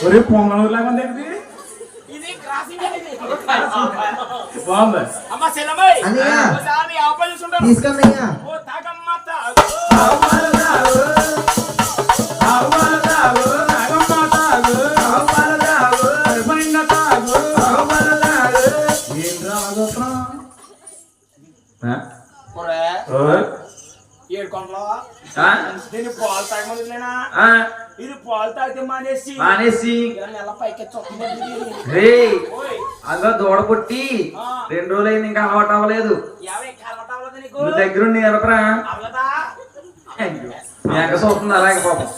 ఒరే పొంగనూరు లాగా ఉంది ఇది బాగుంది అమ్మా సెలమై ఒకసారి ఆపల్స్ ఉంటారు తీసుకున్నయ్యా ఓ తాగమ్మ తాగు ఆవాల తాగు తాగమ్మ తాగు ఆవాల తాగు పరిపంగ తాగు ఆవాల తాగు ఏంట్రా అదొత్రా ఒరే ఓయ్ ఏడు కొండలో దీన్ని పాలు తాగమనిలేనా ఇది పాలు తాగితే మానేసి నెల పైకి అలా దూడ పుట్టి 2 రోజులైంది ఇంకా అలవాటు అవ్వలేదు దగ్గర ఎరపరా మేక చూస్తుంది అలాగే పాపం